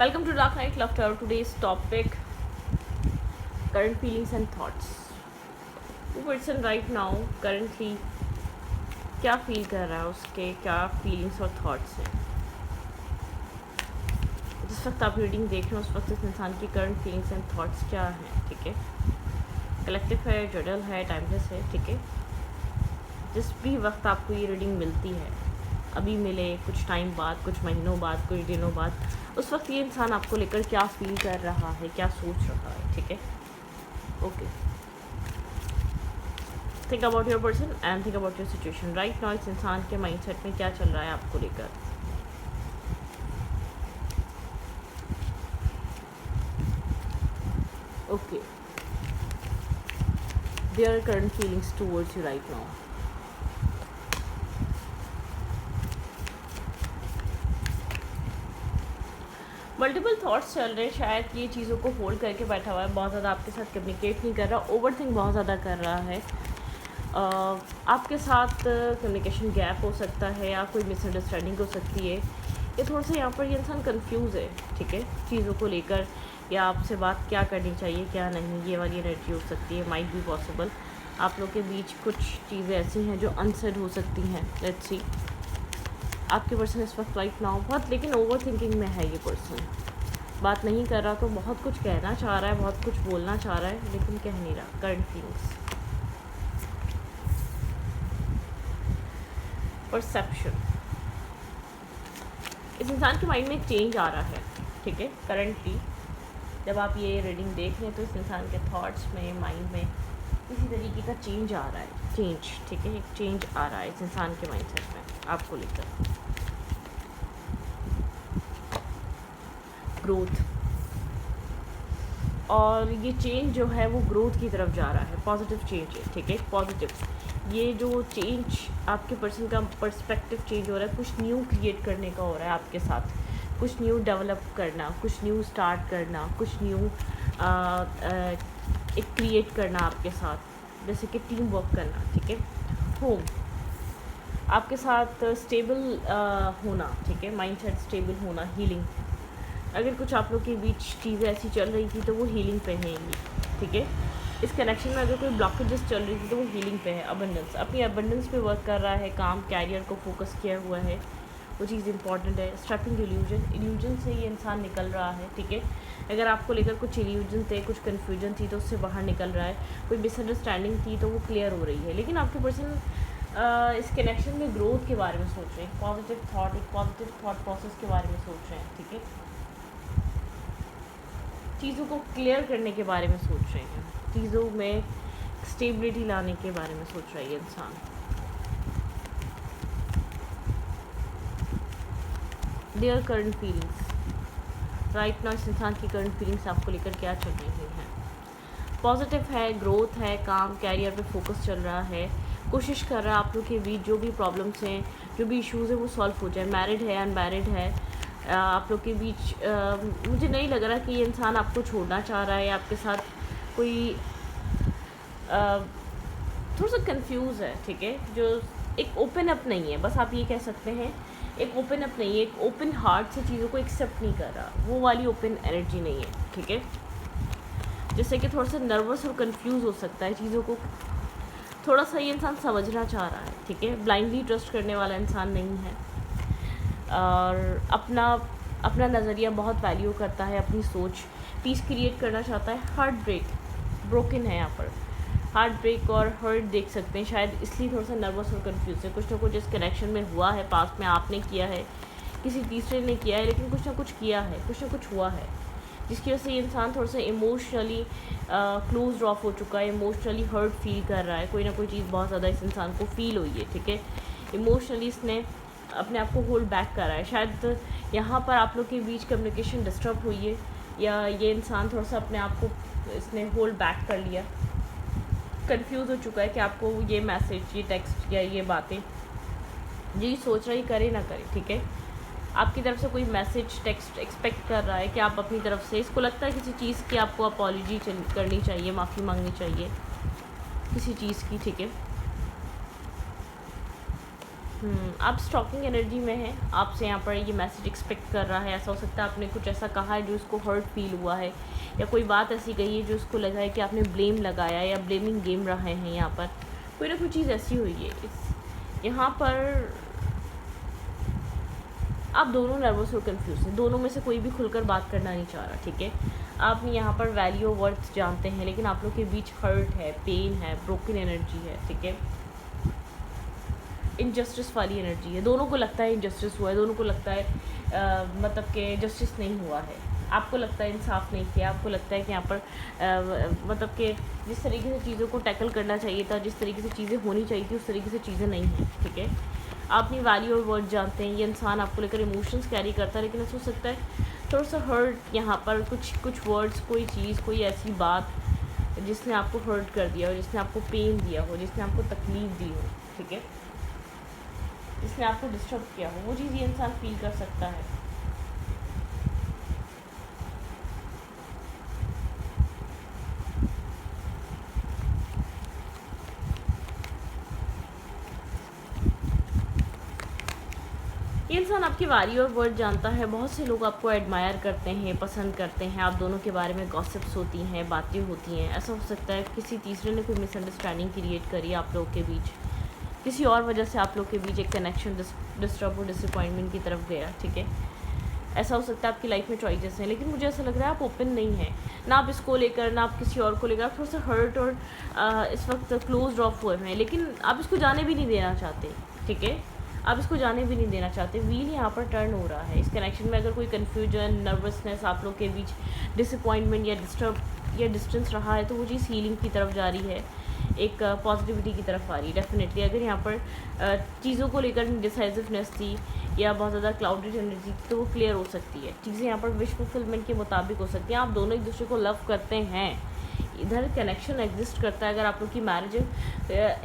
Welcome to Dark Night Laughter. Today's topic: current feelings and thoughts. वो person right now currently क्या feel कर रहा है, उसके क्या फीलिंग्स और थॉट्स हैं. जिस वक्त आप रीडिंग देख रहे हो उस वक्त इस इंसान की करंट फीलिंग्स एंड थॉट्स क्या हैं. ठीक है, कलेक्टिव है, जर्नल है, टाइमलेस है. ठीक है, जिस भी वक्त आपको ये रीडिंग मिलती है, अभी मिले, कुछ टाइम बाद, कुछ महीनों बाद, कुछ दिनों बाद, उस वक्त ये इंसान आपको लेकर क्या फील कर रहा है, क्या सोच रहा है. ठीक है, okay. Think about your person and think about your situation right now. इस इंसान के माइंडसेट में क्या चल रहा है आपको लेकर. Okay, their current feelings towards you right now. Multiple thoughts चल रहे हैं. शायद ये चीज़ों को होल्ड करके बैठा हुआ है, बहुत ज़्यादा आपके साथ कम्युनिकेट नहीं कर रहा, ओवर थिंक बहुत ज़्यादा कर रहा है. आपके साथ कम्युनिकेशन गैप हो सकता है या कोई मिसअंडरस्टैंडिंग हो सकती है. ये थोड़ा सा यहाँ पर ये इंसान कंफ्यूज है. ठीक है, चीज़ों को लेकर या आपसे बात क्या करनी चाहिए क्या नहीं, ये वाली एनर्जी हो सकती है. माइट बी पॉसिबल आप लोग के बीच कुछ चीज़ें ऐसी हैं जो अनसेड हो सकती हैं. Let's see. आपके पर्सन इस वक्त राइट नाउ बहुत लेकिन ओवर थिंकिंग में है. ये पर्सन बात नहीं कर रहा तो बहुत कुछ कहना चाह रहा है, बहुत कुछ बोलना चाह रहा है, लेकिन कह नहीं रहा. Current feelings, perception. इस इंसान के माइंड में एक चेंज आ रहा है. ठीक है, करंटली जब आप ये रीडिंग देख रहे हैं तो इस इंसान के थॉट्स में, माइंड में किसी तरीके का चेंज आ रहा है. चेंज, ठीक है, एक चेंज आ रहा है इस इंसान के माइंडसेट में आपको लेकर. ग्रोथ, और ये चेंज जो है वो ग्रोथ की तरफ जा रहा है. पॉजिटिव चेंज है. ठीक है, पॉजिटिव. ये जो चेंज आपके पर्सन का पर्सपेक्टिव चेंज हो रहा है, कुछ न्यू क्रिएट करने का हो रहा है आपके साथ. कुछ न्यू डेवलप करना, कुछ न्यू स्टार्ट करना, कुछ न्यू एक क्रिएट करना आपके साथ, जैसे कि टीम वर्क करना. ठीक है, होम आपके साथ स्टेबल होना. ठीक है, माइंडसेट स्टेबल होना, हीलिंग. अगर कुछ आप लोग के बीच चीज़ें ऐसी चल रही थी तो वो हीलिंग पे है ये. ठीक है, इस कनेक्शन में अगर कोई ब्लॉकेजेस चल रही थी तो वो हीलिंग पे है. अबंडेंस, अपनी अबंडेंस पे वर्क कर रहा है, काम, कैरियर को फोकस किया हुआ है, वो चीज़ इंपॉर्टेंट है. स्ट्रैपिंग इल्यूजन से ये इंसान निकल रहा है. ठीक है, अगर आपको लेकर कुछ इल्यूजन थे, कुछ कन्फ्यूजन थी तो उससे बाहर निकल रहा है. कोई मिसअंडरस्टैंडिंग थी तो वो क्लियर हो रही है. लेकिन आपके पर्सन इस कनेक्शन में ग्रोथ के बारे में सोच रहे हैं. पॉजिटिव थॉट, एक पॉजिटिव थॉट प्रोसेस के बारे में सोच रहे हैं. ठीक है, चीज़ों को क्लियर करने के बारे में सोच रहे हैं, चीज़ों में स्टेबिलिटी लाने के बारे में सोच रहा है ये इंसान. Their current feelings right now. इस इंसान की करंट फीलिंग्स आपको लेकर क्या चल रही हैं. पॉजिटिव है, ग्रोथ है, काम, कैरियर पे फोकस चल रहा है, कोशिश कर रहा है आप लोग के बीच जो भी प्रॉब्लम्स हैं, जो भी इश्यूज़ हैं वो सॉल्व हो जाए. मैरिड है, अनमैरिड है, आप लोग के बीच मुझे नहीं लग रहा कि ये इंसान आपको छोड़ना चाह रहा है. आपके साथ कोई थोड़ा सा कंफ्यूज है. ठीक है, जो एक ओपन अप नहीं है, बस आप ये कह सकते हैं एक ओपन अप नहीं है, एक ओपन हार्ट से चीज़ों को एक्सेप्ट नहीं कर रहा, वो वाली ओपन एनर्जी नहीं है. ठीक है, जिससे कि थोड़ा सा नर्वस और कंफ्यूज हो सकता है. चीज़ों को थोड़ा सा ये इंसान समझना चाह रहा है. ठीक है, ब्लाइंडली ट्रस्ट करने वाला इंसान नहीं है, और अपना नज़रिया बहुत वैल्यू करता है, अपनी सोच, पीस क्रिएट करना चाहता है. हार्ट ब्रेक, ब्रोकन है यहाँ पर. हार्ट ब्रेक और हर्ट देख सकते हैं, शायद इसलिए थोड़ा सा नर्वस और कंफ्यूज है. कुछ ना कुछ इस कनेक्शन में हुआ है, पास्ट में आपने किया है, किसी तीसरे ने किया है, लेकिन कुछ ना कुछ किया है, कुछ ना कुछ हुआ है, जिसकी वजह से ये इंसान थोड़ा सा इमोशनली क्लोज ऑफ हो चुका है, इमोशनली हर्ट फील कर रहा है. कोई ना कोई चीज़ बहुत ज़्यादा इस इंसान को फील हुई है. ठीक है, इमोशनली इसने अपने आप को होल्ड बैक करा है. शायद यहाँ पर आप लोग के बीच कम्युनिकेशन डिस्टर्ब हुई है, या ये इंसान थोड़ा सा अपने आप को इसने होल्ड बैक कर लिया, कंफ्यूज हो चुका है कि आपको ये मैसेज, ये टेक्स्ट या ये बातें, ये सोच रहा है करे ना करे. ठीक है, आपकी तरफ से कोई मैसेज, टेक्स्ट एक्सपेक्ट कर रहा है कि आप अपनी तरफ से, इसको लगता है किसी चीज़ की आपको अपॉलॉजी करनी चाहिए, माफ़ी मांगनी चाहिए किसी चीज़ की. ठीक है, आप स्टॉकिंग एनर्जी में हैं, आपसे यहाँ पर ये मैसेज एक्सपेक्ट कर रहा है। ऐसा हो सकता है आपने कुछ ऐसा कहा है जो उसको हर्ट फील हुआ है, या कोई बात ऐसी कही है जो उसको लगा है कि आपने ब्लेम लगाया, या ब्लेमिंग गेम रहे हैं। यहाँ पर कोई ना कोई चीज़ ऐसी हुई है। यहाँ पर आप दोनों नर्वस और कंफ्यूज हैं, दोनों में से कोई भी खुलकर बात करना नहीं चाह रहा, ठीक है। आप यहाँ पर वैल्यू और वर्थ जानते हैं, लेकिन आप लोग के बीच हर्ट है, पेन है, ब्रोकन एनर्जी है, ठीक है। इनजस्टिस वाली एनर्जी है, दोनों को लगता है इनजस्टिस हुआ है, दोनों को लगता है मतलब कि जस्टिस नहीं हुआ है। आपको लगता है इंसाफ नहीं किया, आपको लगता है कि यहाँ पर मतलब कि जिस तरीके से चीज़ों को टैकल करना चाहिए था, जिस तरीके से चीज़ें होनी चाहिए थी, उस तरीके से चीज़ें नहीं हैं, ठीक है। आप अपनी वैल्यू और वर्थ जानते हैं। ये इंसान आपको लेकर इमोशंस कैरी करता है, लेकिन ऐसा हो सकता है थोड़ा सा हर्ट यहाँ पर कुछ वर्ड्स, कोई चीज़, कोई ऐसी बात जिसने आपको हर्ट कर दिया हो, जिसने आपको पेन दिया हो, जिसने आपको तकलीफ़ दी हो, ठीक है, जिसने आपको डिस्टर्ब किया हो, वो चीज़ ये इंसान फील कर सकता है। ये इंसान आपकी वैल्यू और वर्थ जानता है। बहुत से लोग आपको एडमायर करते हैं, पसंद करते हैं, आप दोनों के बारे में गॉसिप्स होती हैं, बातें होती हैं। ऐसा हो सकता है किसी तीसरे ने कोई मिसअंडरस्टैंडिंग क्रिएट करी आप लोगों के बीच, किसी और वजह से आप लोग के बीच एक कनेक्शन डिस्टर्ब और डिसअपॉइंटमेंट की तरफ गया, ठीक है। ऐसा हो सकता है आपकी लाइफ में चॉइसेस हैं, लेकिन मुझे ऐसा लग रहा है आप ओपन नहीं हैं, ना आप इसको लेकर, ना आप किसी और को लेकर। आप थोड़ा सा हर्ट और इस वक्त क्लोज ऑफ हुए हैं, लेकिन आप इसको जाने भी नहीं देना चाहते, ठीक है। आप इसको जाने भी नहीं देना चाहते। व्हील यहाँ पर टर्न हो रहा है। इस कनेक्शन में अगर कोई कन्फ्यूजन, नर्वसनेस आप लोग के बीच, डिसअपॉइंटमेंट या डिस्टर्ब या डिस्टेंस रहा है, तो वो चीज़ हीलिंग की तरफ जा रही है, एक पॉजिटिविटी की तरफ आ रही है डेफिनेटली। अगर यहाँ पर चीज़ों को लेकर डिसाइसिवनेस थी या बहुत ज़्यादा क्लाउडेड एनर्जी थी, तो वो क्लियर हो सकती है। चीज़ें यहाँ पर विश फुलफिलमेंट के मुताबिक हो सकती हैं। आप दोनों एक दूसरे को लव करते हैं, इधर कनेक्शन एग्जिस्ट करता है। अगर आप लोग की मैरिज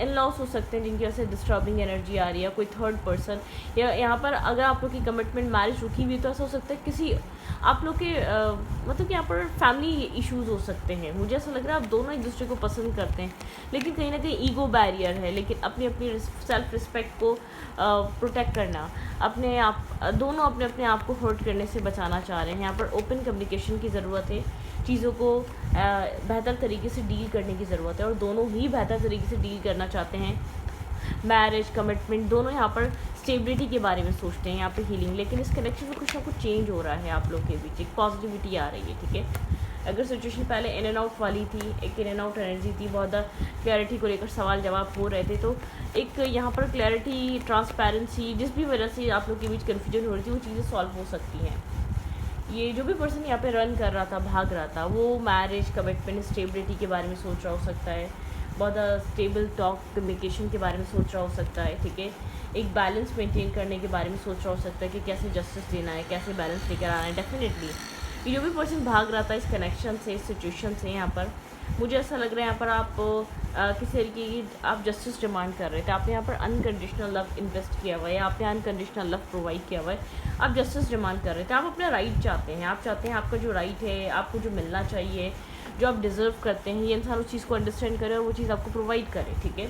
इन लॉस हो सकते हैं जिनकी वजह से डिस्टर्बिंग एनर्जी आ रही है, कोई थर्ड पर्सन, या यहाँ पर अगर आप लोग की कमिटमेंट मैरिज रुकी हुई, तो ऐसा हो सकता है किसी आप लोग के मतलब कि यहाँ पर फैमिली इश्यूज हो सकते हैं। मुझे ऐसा लग रहा है आप दोनों एक दूसरे को पसंद करते हैं, लेकिन कहीं ना कहीं ईगो बैरियर है। लेकिन अपनी अपनी सेल्फ रिस्पेक्ट को प्रोटेक्ट करना, अपने आप दोनों अपने अपने आप को हर्ट करने से बचाना चाह रहे हैं। यहाँ पर ओपन कम्युनिकेशन की ज़रूरत है, चीज़ों को बेहतर तरीके से डील करने की ज़रूरत है, और दोनों ही बेहतर तरीके से डील करना चाहते हैं। मैरिज, कमिटमेंट, दोनों यहाँ पर स्टेबिलिटी के बारे में सोचते हैं, यहाँ पे हीलिंग। लेकिन इस कनेक्शन में कुछ ना कुछ चेंज हो रहा है आप लोग के बीच, एक पॉजिटिविटी आ रही है, ठीक है। अगर सिचुएशन पहले इन एंड आउट वाली थी, एक इन एंड आउट एनर्जी थी, बहुत ज़्यादा क्लैरिटी को लेकर सवाल जवाब हो रहे थे, तो एक यहाँ पर क्लैरिटी, ट्रांसपेरेंसी, जिस भी वजह से आप लोग के बीच कन्फ्यूजन हो रही थी, वो चीज़ें सॉल्व हो सकती हैं। ये जो भी पर्सन यहाँ पे रन कर रहा था, भाग रहा था, वो मैरिज, कमिटमेंट, स्टेबिलिटी के बारे में सोच रहा हो सकता है, बहुत स्टेबल टॉक कम्युनिकेशन के बारे में सोच रहा हो सकता है, ठीक है। एक बैलेंस मेंटेन करने के बारे में सोच रहा हो सकता है कि कैसे जस्टिस देना है, कैसे बैलेंस लेकर आना है। डेफिनेटली ये जो भी पर्सन भाग रहा था इस कनेक्शन से, इस सिचुएशन से, यहाँ पर मुझे ऐसा लग रहा है यहाँ पर आप किसी तरीके की आप जस्टिस डिमांड कर रहे थे। आपने यहाँ पर अनकंडीशनल लव इन्वेस्ट किया हुआ है, आपने अनकंडीशनल लव प्रोवाइड किया हुआ है, आप जस्टिस डिमांड कर रहे थे। आप अपना राइट चाहते हैं, आप चाहते हैं आपका जो राइट है, आपको जो मिलना चाहिए, जो आप डिज़र्व करते हैं, ये इंसान उस चीज़ को अंडरस्टैंड करे और वो चीज़ आपको प्रोवाइड करे, ठीक है।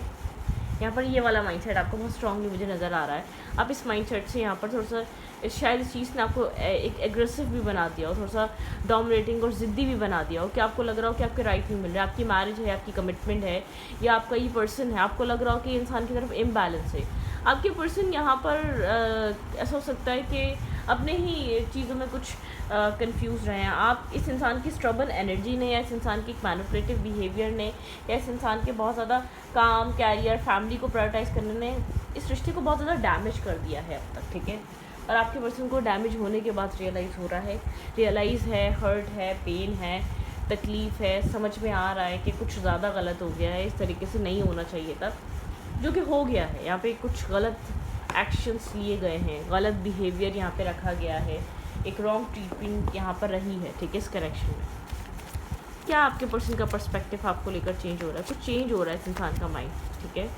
यहाँ पर ये वाला माइंडसेट आपको बहुत स्ट्रांगली मुझे नज़र आ रहा है। आप इस माइंडसेट से यहाँ पर थोड़ा सा शायद इस चीज़ ने आपको एक एग्रेसिव भी बना दिया हो, थोड़ा सा डोमिनेटिंग और ज़िद्दी भी बना दिया हो, कि आपको लग रहा हो कि आपके राइट नहीं मिल रहे, आपकी मैरिज है, आपकी कमिटमेंट है, या आपका ये पर्सन है, आपको लग रहा हो कि इंसान की तरफ इम्बैलेंस है। आपके पर्सन यहाँ पर ऐसा हो सकता है कि अपने ही चीज़ों में कुछ कंफ्यूज रहे हैं। आप इस इंसान की स्ट्रबल एनर्जी ने, या इस इंसान के एक मैनिपुलेटिव बिहेवियर ने, या इस इंसान के बहुत ज़्यादा काम, कैरियर, फैमिली को प्रायोरिटाइज़ करने ने इस रिश्ते को बहुत ज़्यादा डैमेज कर दिया है अब तक, ठीक है। और आपके पर्सन को डैमेज होने के बाद रियलाइज़ हो रहा है, रियलाइज़ है, हर्ट है, पेन है, तकलीफ़ है, समझ में आ रहा है कि कुछ ज़्यादा गलत हो गया है, इस तरीके से नहीं होना चाहिए था, जो कि हो गया है। यहाँ पे कुछ गलत एक्शंस लिए गए हैं, गलत बिहेवियर यहाँ पे रखा गया है, एक रॉन्ग ट्रीटमेंट यहाँ पर रही है, ठीक है। इस कनेक्शन में क्या आपके पर्सन का पर्सपेक्टिव आपको लेकर चेंज हो रहा है? कुछ चेंज हो रहा है इस इंसान का माइंड, ठीक है।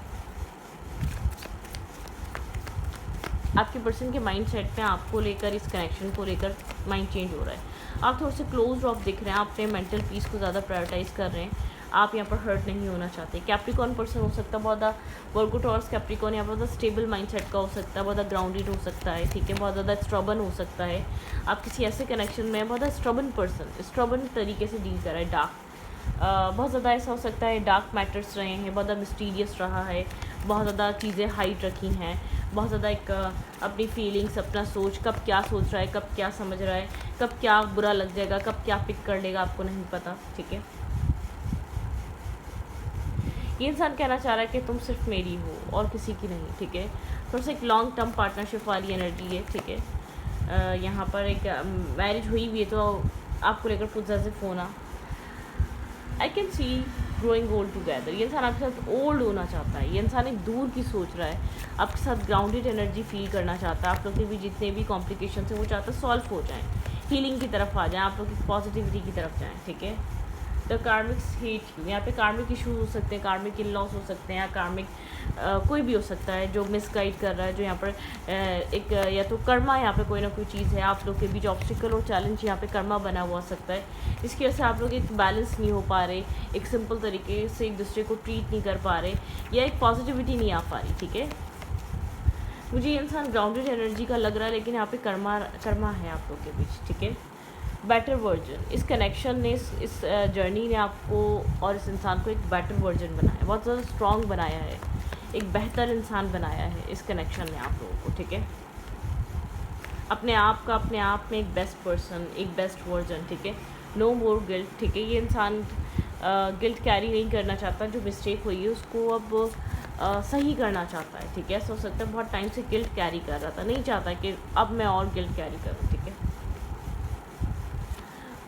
आपके पर्सन के माइंड सेट में आपको लेकर, इस कनेक्शन को लेकर माइंड चेंज हो रहा है। आप थोड़े से क्लोज ऑफ दिख रहे हैं, आप अपने मेंटल पीस को ज़्यादा प्रायोरिटाइज़ कर रहे हैं, आप यहाँ पर हर्ट नहीं होना चाहते। कैप्रिकॉर्न पर्सन हो सकता है बहुत ज़्यादा वर्गो टॉरस कैप्रिकॉर्न यहाँ पर बहुत स्टेबल माइंडसेट का हो सकता है, बहुत ज़्यादा ग्राउंडेड हो सकता है, ठीक है, बहुत ज़्यादा स्ट्रबन हो सकता है। आप किसी ऐसे कनेक्शन में बहुत ज़्यादा स्ट्रबन पर्सन स्ट्रबन तरीके से डील कर रहा है, डार्क बहुत ज़्यादा ऐसा हो सकता है, डार्क मैटर्स रहे हैं, बहुत ज़्यादा मिस्टीरियस रहा है, बहुत ज़्यादा चीज़ें हाइड रखी हैं, बहुत ज़्यादा एक अपनी फीलिंग्स, अपना सोच, कब क्या सोच रहा है, कब क्या समझ रहा है, कब क्या बुरा लग जाएगा, कब क्या पिक कर लेगा, आपको नहीं पता, ठीक है। ये इंसान कहना चाह रहा है कि तुम सिर्फ मेरी हो और किसी की नहीं, ठीक है। थोड़ा सा एक लॉन्ग टर्म पार्टनरशिप वाली एनर्जी है, ठीक है। यहाँ पर एक मैरिज हुई भी है तो आपको लेकर पॉजिटिव होना, I can see growing old together. ये इंसान आपके साथ ओल्ड होना चाहता है, ये इंसान एक दूर की सोच रहा है, आपके साथ ग्राउंडेड एनर्जी फील करना चाहता है। आप लोग के भी जितने भी कॉम्प्लिकेशन हैं वो चाहता है सॉल्व हो जाएँ, हीलिंग की तरफ आ जाएँ, आप लोग की पॉजिटिविटी की तरफ जाएँ, ठीक है। द कार्मिक्स हेट यू, यहाँ पे कार्मिक इशूज़ हो सकते हैं, कार्मिक इन लॉस हो सकते हैं, या कार्मिक कोई भी हो सकता है जो मिसगाइड कर रहा है, जो यहाँ पर एक या तो कर्मा, यहाँ पे कोई ना कोई चीज़ है आप लोग के बीच, ऑब्स्टिकल और चैलेंज यहाँ पे कर्मा बना हुआ सकता है, इसकी वजह से आप लोग एक बैलेंस नहीं हो पा रहे, एक सिंपल तरीके से एक दूसरे को ट्रीट नहीं कर पा रहे, या एक पॉजिटिविटी नहीं आ पा रही, ठीक है। मुझे ये इंसान ग्राउंडेड एनर्जी का लग रहा है, लेकिन यहाँ पे कर्मा है आप लोग के बीच, ठीक है। बेटर वर्जन, इस कनेक्शन ने, इस जर्नी ने आपको और इस इंसान को एक बेटर वर्जन बनाया, बहुत ज़्यादा स्ट्रॉन्ग बनाया है, एक बेहतर इंसान बनाया है इस कनेक्शन ने आप लोगों को, ठीक है। अपने आप में एक बेस्ट पर्सन, एक बेस्ट वर्जन, ठीक है। नो मोर गिल्ट, ठीक है। ये इंसान गिल्ट कैरी नहीं करना चाहता, जो मिस्टेक हुई है उसको अब सही करना चाहता है, ठीक है। ऐसा हो सकता है बहुत टाइम से गिल्ट कैरी कर रहा था, नहीं चाहता कि अब मैं और गिल्ट कैरी करूँ, ठीक है।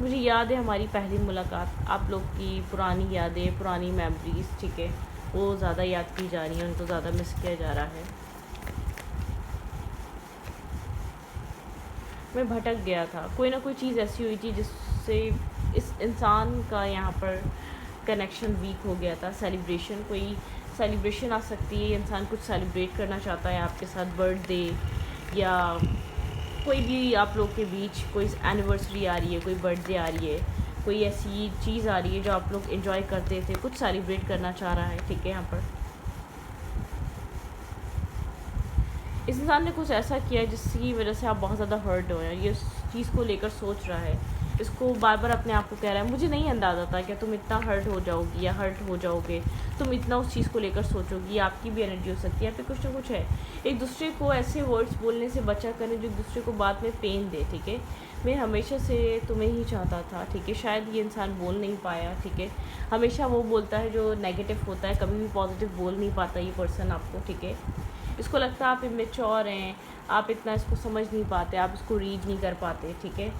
मुझे याद है हमारी पहली मुलाकात, आप लोग की पुरानी यादें, पुरानी मेमोरीज, ठीक है, वो ज़्यादा याद की जा रही हैं, उनको ज़्यादा मिस किया जा रहा है। मैं भटक गया था, कोई ना कोई चीज़ ऐसी हुई थी जिससे इस इंसान का यहाँ पर कनेक्शन वीक हो गया था। सेलिब्रेशन, कोई सेलिब्रेशन आ सकती है, इंसान कुछ सेलिब्रेट करना चाहता है आपके साथ, बर्थडे या कोई भी आप लोग के बीच कोई एनिवर्सरी आ रही है, कोई बर्थडे आ रही है, कोई ऐसी चीज़ आ रही है जो आप लोग एंजॉय करते थे, कुछ सेलिब्रेट करना चाह रहा है, ठीक है। यहाँ पर इस इंसान ने कुछ ऐसा किया है जिसकी वजह से आप बहुत ज़्यादा हर्ट हो रहे हैं, ये उस चीज़ को लेकर सोच रहा है, इसको बार बार अपने आप को कह रहा है, मुझे नहीं अंदाज़ा था कि तुम इतना हर्ट हो जाओगी या हर्ट हो जाओगे, तुम इतना उस चीज़ को लेकर सोचोगी, ये आपकी भी एनर्जी हो सकती है। यहाँ पे कुछ ना कुछ है, एक दूसरे को ऐसे वर्ड्स बोलने से बचा करें जो एक दूसरे को बाद में पेन दे, ठीक है। मैं हमेशा से तुम्हें ही चाहता था, ठीक है, शायद ये इंसान बोल नहीं पाया, ठीक है। हमेशा वो बोलता है जो नेगेटिव होता है, कभी भी पॉजिटिव बोल नहीं पाता ये पर्सन आपको, ठीक है। इसको लगता है आप इमेच्योर हैं, आप इतना इसको समझ नहीं पाते, आप इसको रीड नहीं कर पाते, ठीक है।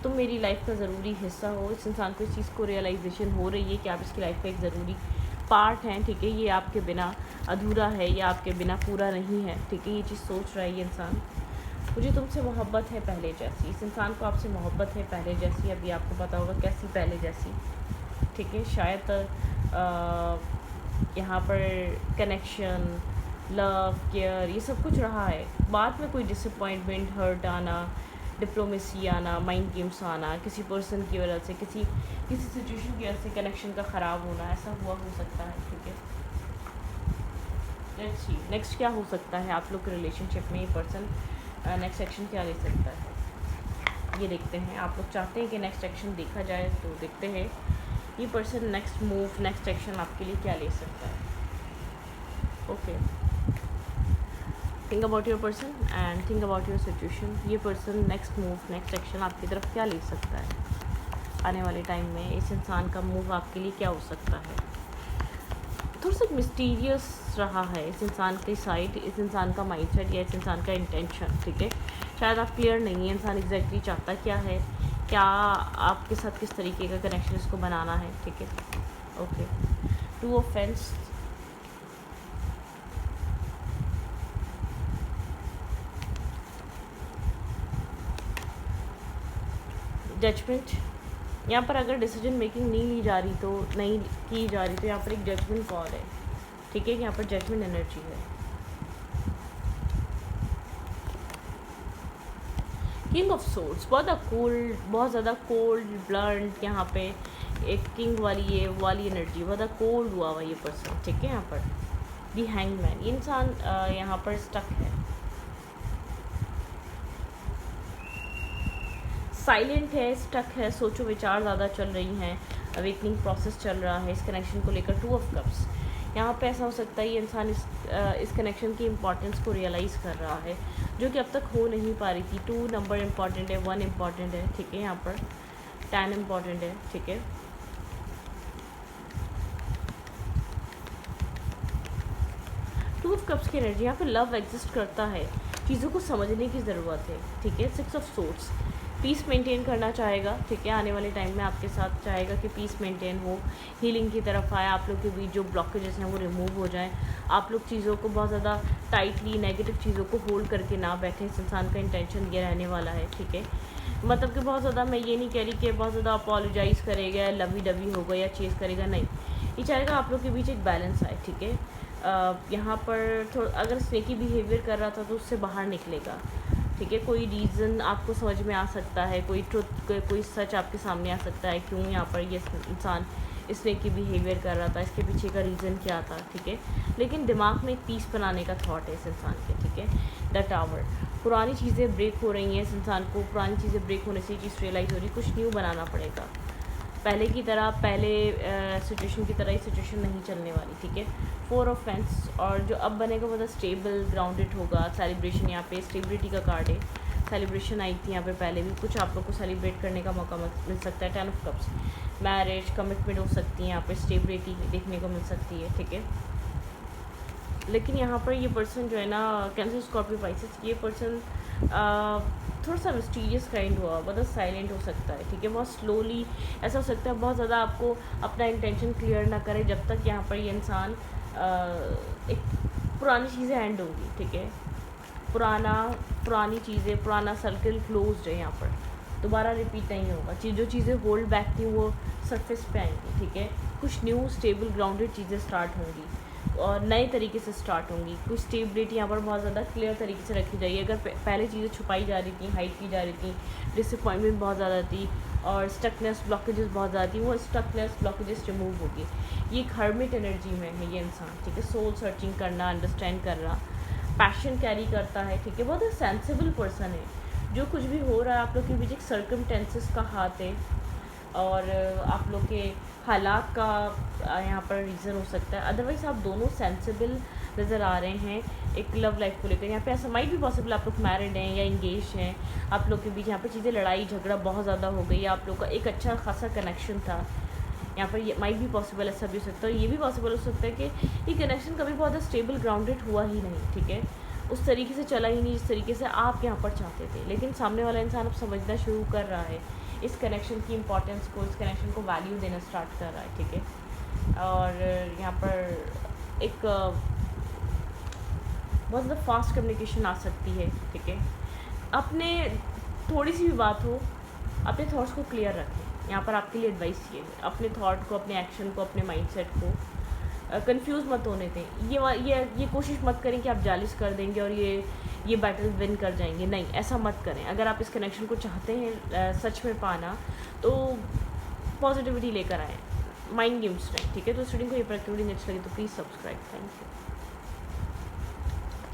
तुम मेरी लाइफ का ज़रूरी हिस्सा हो। इस इंसान को इस चीज़ को रियलाइजेशन हो रही है कि आप इसकी लाइफ का एक ज़रूरी पार्ट हैं, ठीक है। ये आपके बिना अधूरा है, या आपके बिना पूरा नहीं है, ठीक है। ये चीज़ सोच रहा है ये इंसान। मुझे तुमसे मोहब्बत है पहले जैसी, इस इंसान को आपसे मोहब्बत है पहले जैसी, अभी आपको पता होगा कैसी पहले जैसी, ठीक है। शायद यहाँ पर कनेक्शन, लव, केयर, ये सब कुछ रहा है, बाद में कोई डिसअपॉइंटमेंट, हर्ट आना, डिप्लोमेसी आना, माइंड गेम्स आना, किसी पर्सन की वजह से, किसी सिचुएशन की वजह से कनेक्शन का ख़राब होना, ऐसा हुआ हो सकता है, ठीक है। लेट्स सी नेक्स्ट क्या हो सकता है आप लोग के रिलेशनशिप में, ये पर्सन नेक्स्ट एक्शन क्या ले सकता है, ये देखते हैं। आप लोग चाहते हैं कि नेक्स्ट एक्शन देखा जाए, तो देखते हैं ये person next move, next action आपके लिए क्या ले सकता है। Okay, think about your person and think about your situation. ये person next move, next action आपकी तरफ क्या ले सकता है आने वाले टाइम में, इस इंसान का मूव आपके लिए क्या हो सकता है। थोड़ा सा मिस्टीरियस रहा है इस इंसान की साइड, इस इंसान का माइंडसेट या इस इंसान का इंटेंशन, ठीक है। शायद आप क्लियर नहीं है इंसान एग्जैक्टली चाहता क्या है, क्या आपके साथ किस तरीके का कनेक्शन इसको बनाना है, ठीक है। Okay, 2 of Wands, judgement. यहाँ पर अगर डिसीजन मेकिंग नहीं ली जा रही तो नहीं की जा रही, तो यहाँ पर एक जजमेंट कॉल है, ठीक है। यहाँ पर जजमेंट एनर्जी है किंग ऑफ सोर्ड्स, बहुत ज़्यादा कोल्ड ब्लंट, यहाँ पे एक किंग वाली ये वाली एनर्जी, बहुत ज़्यादा कोल्ड हुआ हुआ ये पर्सन, ठीक है। यहाँ पर दी हैंगमैन, ये इंसान यहाँ पर स्टक है, साइलेंट है, स्टक है, सोचो विचार ज़्यादा चल रही हैं, अवेकनिंग प्रोसेस चल रहा है इस कनेक्शन को लेकर। 2 ऑफ कप्स, यहाँ पे ऐसा हो सकता है ये इंसान इस कनेक्शन की इम्पोर्टेंस को रियलाइज़ कर रहा है, जो कि अब तक हो नहीं पा रही थी। 2 नंबर इम्पॉर्टेंट है, 1 इम्पॉर्टेंट है, ठीक है। यहाँ पर 10 इम्पॉर्टेंट है, ठीक है। टू ऑफ कप्स की एनर्जी, यहाँ पे लव एग्जिस्ट करता है, चीज़ों को समझने की ज़रूरत है, ठीक है। 6 ऑफ सोर्ड्स, पीस मेंटेन करना चाहेगा, ठीक है। आने वाले टाइम में आपके साथ चाहेगा कि पीस मेंटेन हो, हीलिंग की तरफ आए, आप लोग के बीच जो ब्लॉकेजेस हैं वो रिमूव हो जाएं, आप लोग चीज़ों को बहुत ज़्यादा टाइटली नेगेटिव चीज़ों को होल्ड करके ना बैठें। इस इंसान का इंटेंशन ये रहने वाला है, ठीक है। मतलब कि बहुत ज़्यादा, मैं ये नहीं कह रही कि बहुत ज़्यादा अपोलोजाइज़ करेगा, लवी डवी होगा या चेज़ करेगा, नहीं। ये चाहेगा आप लोग के बीच एक बैलेंस आए, ठीक है। यहाँ पर थोड़ा अगर स्नेकी बिहेवियर कर रहा था तो उससे बाहर निकलेगा, ठीक है। कोई रीज़न आपको समझ में आ सकता है, कोई ट्रुथ, कोई सच आपके सामने आ सकता है, क्यों यहाँ पर ये इंसान स्नेकी बिहेवियर कर रहा था, इसके पीछे का रीज़न क्या था, ठीक है। लेकिन दिमाग में एक पीस बनाने का थॉट है इस इंसान के, ठीक है। द टावर, पुरानी चीज़ें ब्रेक हो रही हैं इस इंसान को, पुरानी चीज़ें ब्रेक होने से ये चीज़ रियलाइज़ हो रही है, कुछ न्यू बनाना पड़ेगा। पहले की तरह, पहले सिचुएशन की तरह ही सिचुएशन नहीं चलने वाली, ठीक है। 4 ऑफ फेंस, और जो अब बनेगा वो स्टेबल ग्राउंडेड होगा। सेलिब्रेशन, यहाँ पे स्टेबिलिटी का कार्ड है, सेलिब्रेशन आई थी यहाँ पे पहले भी, कुछ आप लोग को सेलिब्रेट करने का मौका मिल सकता है। 10 ऑफ कप्स, मैरिज, कमिटमेंट हो सकती है, यहाँ पे स्टेबिलिटी देखने को मिल सकती है, ठीक है। लेकिन यहाँ पर ये पर्सन जो है ना, कैंसर, स्कॉर्पियो, पाइसेस, ये पर्सन थोड़ा सा मिस्टीरियस काइंड हुआ, बहुत साइलेंट हो सकता है, ठीक है। बहुत स्लोली, ऐसा हो सकता है बहुत ज़्यादा आपको अपना इंटेंशन क्लियर ना करे जब तक यहाँ पर ये इंसान एक पुरानी चीज़ें एंड होंगी, ठीक है। पुरानी चीज़ें, पुराना सर्कल क्लोज्ड है, यहाँ पर दोबारा रिपीट नहीं होगा। जो चीज़ें होल्ड बैक थी वो सरफेस पे आएंगी, ठीक है। कुछ न्यू स्टेबल ग्राउंडेड चीज़ें स्टार्ट होंगी और नए तरीके से स्टार्ट होंगी। कुछ स्टेबिलिटी यहाँ पर बहुत ज़्यादा क्लियर तरीके से रखी जाएगी। अगर पहले चीज़ें छुपाई जा रही थी, हाइड की जा रही थी, डिसअपॉइंटमेंट बहुत ज़्यादा थी और स्टकनेस, ब्लॉकेजेस बहुत ज़्यादा थी, वो स्टकनेस, ब्लॉकेजेस रिमूव होगी। ये एक हर्मिट एनर्जी में है ये इंसान, ठीक है। सोल सर्चिंग करना, अंडरस्टैंड करना, पैशन कैरी करता है, ठीक है। बहुत ही सेंसिबल पर्सन है। जो कुछ भी हो रहा है आप लोग के बीच एक सर्कमटेंसेस का हाथ है और आप लोग के हालात का यहाँ पर रीज़न हो सकता है। अदरवाइज़ आप दोनों सेंसिबल नज़र आ रहे हैं एक लव लाइफ को लेकर। यहाँ पे ऐसा माइट भी पॉसिबल आप लोग मैरिड हैं या इंगेज हैं, आप लोग के बीच यहाँ पे चीज़ें, लड़ाई झगड़ा बहुत ज़्यादा हो गई, आप लोग का एक अच्छा खासा कनेक्शन था। यहाँ पर ये माइट भी पॉसिबल, ऐसा भी हो सकता है। ये भी पॉसिबल हो सकता है कि ये कनेक्शन कभी बहुत ज़्यादा स्टेबल ग्राउंडेड हुआ ही नहीं, ठीक है। उस तरीके से चला ही नहीं जिस तरीके से आप यहाँ पर चाहते थे। लेकिन सामने वाला इंसान अब समझना शुरू कर रहा है इस कनेक्शन की इम्पोर्टेंस को, इस कनेक्शन को वैल्यू देना स्टार्ट कर रहा है, ठीक है। और यहाँ पर एक बहुत ज़्यादा फास्ट कम्युनिकेशन आ सकती है, ठीक है। अपने थोड़ी सी भी बात हो, अपने थॉट्स को क्लियर रखें। यहाँ पर आपके लिए एडवाइस ये है, अपने थॉट को, अपने एक्शन को, अपने माइंडसेट को कंफ्यूज मत होने दें। ये कोशिश मत करें कि आप जालिस कर देंगे और ये बैटल विन कर जाएंगे, नहीं, ऐसा मत करें। अगर आप इस कनेक्शन को चाहते हैं सच में पाना, तो पॉजिटिविटी लेकर आएँ, माइंड गेम्स रहें, ठीक है। तो स्टूडेंट को ये प्रैक्टिविटी अच्छी लगी तो प्लीज़ सब्सक्राइब। Thank you.